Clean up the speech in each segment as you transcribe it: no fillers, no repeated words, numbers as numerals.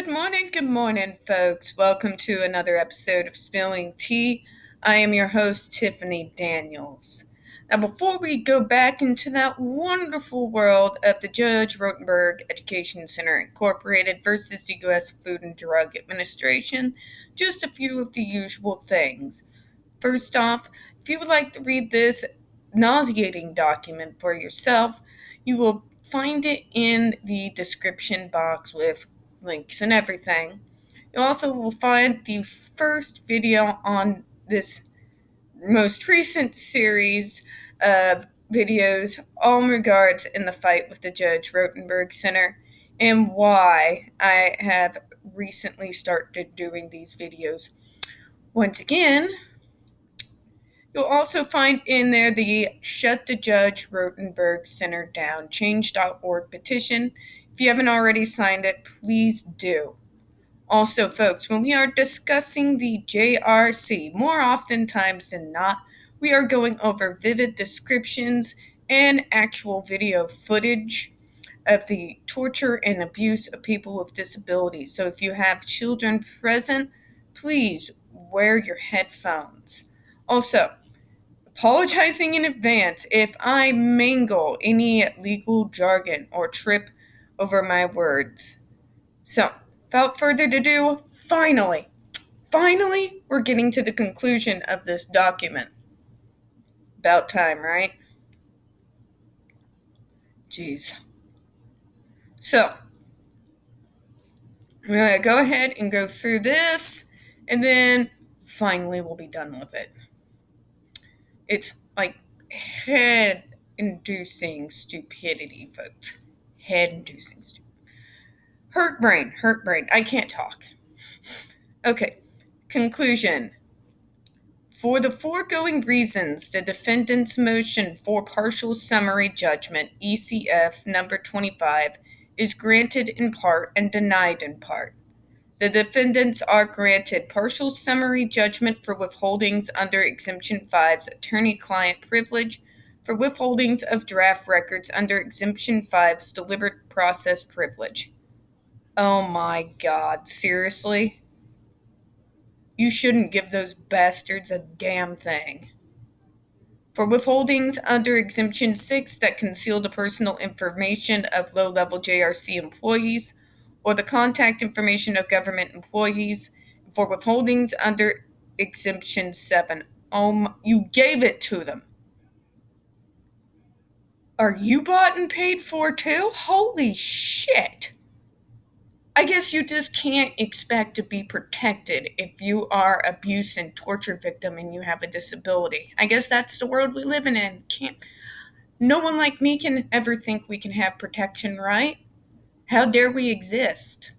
Good morning, folks. Welcome to another episode of Spilling Tea. I am your host, Tiffany Daniels. Now, before we go back into that wonderful world of the Judge Rotenberg Education Center Incorporated versus the U.S. Food and Drug Administration, just a few of the usual things. First off, if you would like to read this nauseating document for yourself, you will find it in the description box with links and everything. You also will find the first video on this most recent series of videos, all in regards in the fight with the Judge Rotenberg Center and why I have recently started doing these videos. Once again, you'll also find in there the Shut the Judge Rotenberg Center Down Change.org petition. If you haven't already signed it, please do. Also, folks, when we are discussing the JRC, more oftentimes than not, we are going over vivid descriptions and actual video footage of the torture and abuse of people with disabilities. So if you have children present, please wear your headphones. Also, apologizing in advance if I mangle any legal jargon or trip over my words. So, without further ado, finally, we're getting to the conclusion of this document. About time, right? Jeez. So, I'm going to go ahead and go through this, and then finally we'll be done with it. It's like head-inducing stupidity, folks. Head-inducing stupidity. Hurt brain. I can't talk. Okay, conclusion. For the foregoing reasons, the defendant's motion for partial summary judgment, ECF number 25, is granted in part and denied in part. The defendants are granted partial summary judgment for withholdings under Exemption 5's attorney-client privilege, for withholdings of draft records under Exemption 5's deliberate process privilege. Oh my God, seriously? You shouldn't give those bastards a damn thing. For withholdings under Exemption 6 that conceal the personal information of low-level JRC employees or the contact information of government employees, for withholdings under Exemption 7. You gave it to them. Are you bought and paid for too? Holy shit. I guess you just can't expect to be protected if you are abuse and torture victim and you have a disability. I guess that's the world we live in. No one like me can ever think we can have protection, right? How dare we exist?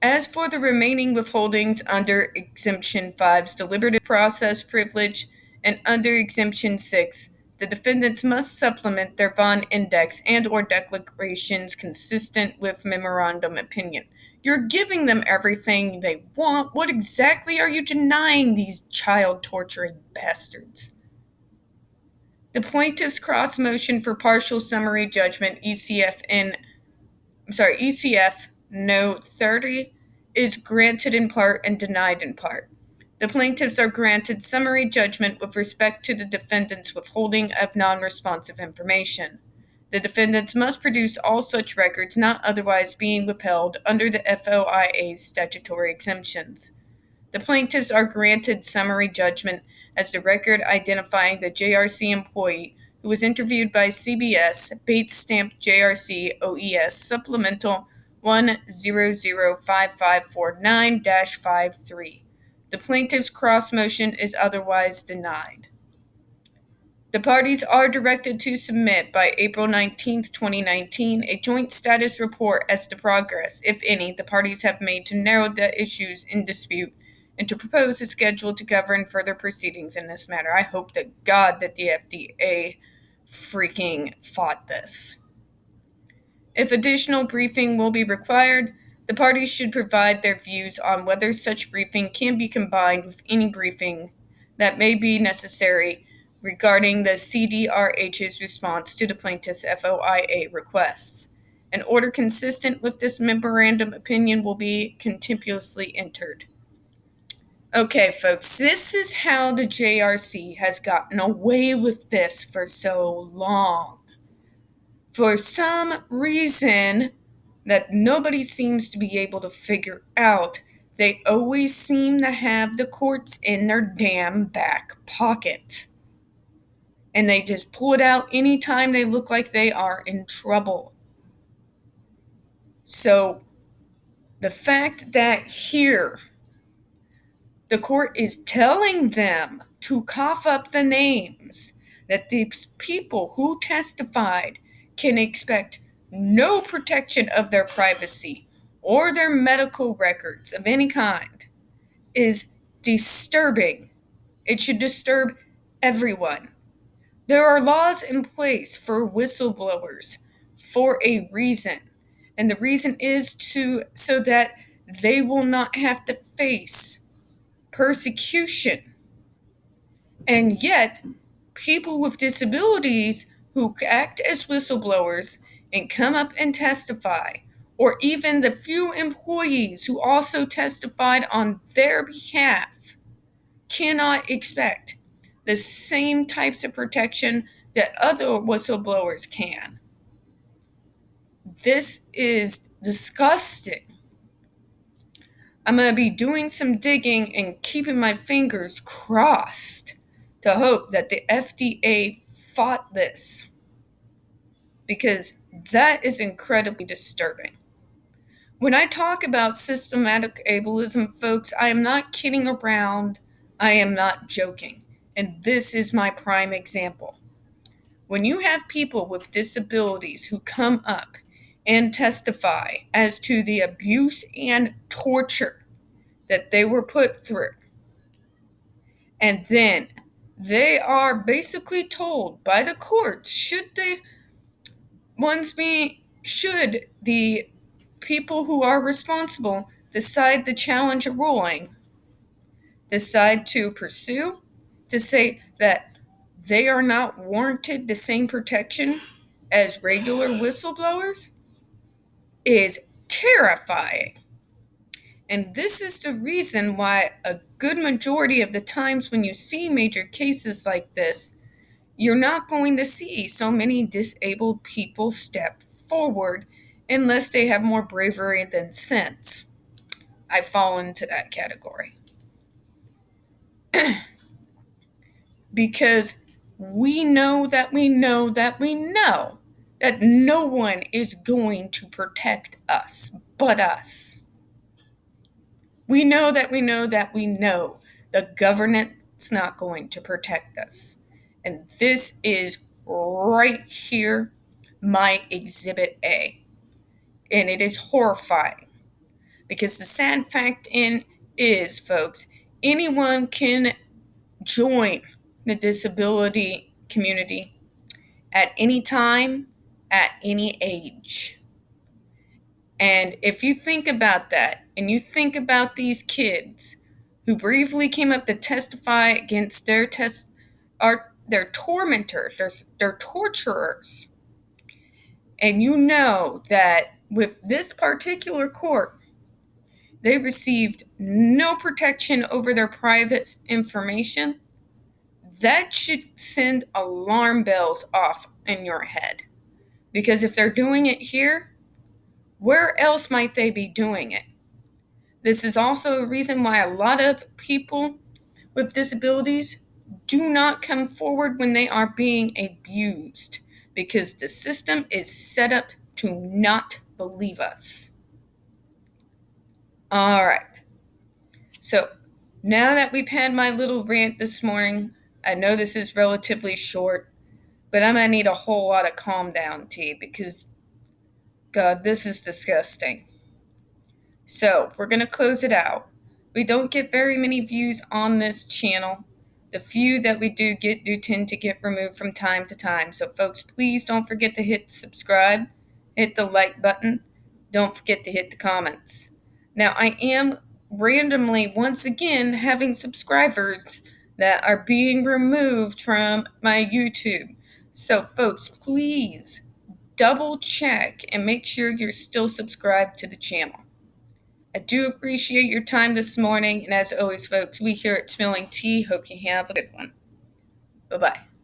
As for the remaining withholdings under Exemption 5's deliberative process privilege and under Exemption 6, the defendants must supplement their Vaughan Index and or declarations consistent with memorandum opinion. You're giving them everything they want. What exactly are you denying these child torturing bastards? The plaintiff's cross motion for partial summary judgment, ECF Note 30, is granted in part and denied in part. The plaintiffs are granted summary judgment with respect to the defendant's withholding of non-responsive information. The defendants must produce all such records not otherwise being withheld under the FOIA's statutory exemptions. The plaintiffs are granted summary judgment as the record identifying the JRC employee who was interviewed by CBS, Bates stamped JRC OES Supplemental 1005549-53. The plaintiff's cross motion is otherwise denied. The parties are directed to submit by April 19, 2019, a joint status report as to progress, if any, the parties have made to narrow the issues in dispute and to propose a schedule to govern further proceedings in this matter. I hope to God that the FDA freaking fought this. If additional briefing will be required, the parties should provide their views on whether such briefing can be combined with any briefing that may be necessary regarding the CDRH's response to the plaintiff's FOIA requests. An order consistent with this memorandum opinion will be contemptuously entered. Okay, folks, this is how the JRC has gotten away with this for so long. For some reason that nobody seems to be able to figure out, they always seem to have the courts in their damn back pocket. And they just pull it out anytime they look like they are in trouble. So the fact that here the court is telling them to cough up the names, that these people who testified can expect no protection of their privacy or their medical records of any kind, is disturbing. It should disturb everyone. There are laws in place for whistleblowers for a reason. And the reason is so that they will not have to face persecution. And yet, people with disabilities who act as whistleblowers and come up and testify, or even the few employees who also testified on their behalf, cannot expect the same types of protection that other whistleblowers can. This is disgusting. I'm going to be doing some digging and keeping my fingers crossed to hope that the FDA fought this, because that is incredibly disturbing. When I talk about systematic ableism, folks, I am not kidding around. I am not joking. And this is my prime example. When you have people with disabilities who come up and testify as to the abuse and torture that they were put through, and then they are basically told by the courts, should the people who are responsible decide to challenge a ruling, decide to pursue, to say that they are not warranted the same protection as regular whistleblowers, is terrifying. And this is the reason why a good majority of the times when you see major cases like this, you're not going to see so many disabled people step forward unless they have more bravery than sense. I fall into that category. Because we know that no one is going to protect us but us. We know that the government's not going to protect us. And this is right here, my Exhibit A. And it is horrifying. Because the sad fact is, folks, anyone can join the disability community at any time, at any age. And if you think about that, and you think about these kids who bravely came up to testify against their tormentors, their torturers, and you know that with this particular court, they received no protection over their private information, that should send alarm bells off in your head. Because if they're doing it here, where else might they be doing it? This is also a reason why a lot of people with disabilities do not come forward when they are being abused, because the system is set up to not believe us. All right. So now that we've had my little rant this morning, I know this is relatively short, but I'm going to need a whole lot of calm down tea, because, God, this is disgusting. So we're going to close it out. We don't get very many views on this channel. The few that we do get do tend to get removed from time to time. So folks, please don't forget to hit subscribe, hit the like button. Don't forget to hit the comments. Now, I am randomly, once again, having subscribers that are being removed from my YouTube. So folks, please double check and make sure you're still subscribed to the channel. I do appreciate your time this morning, and as always, folks, we here at Spilling Tea hope you have a good one. Bye-bye.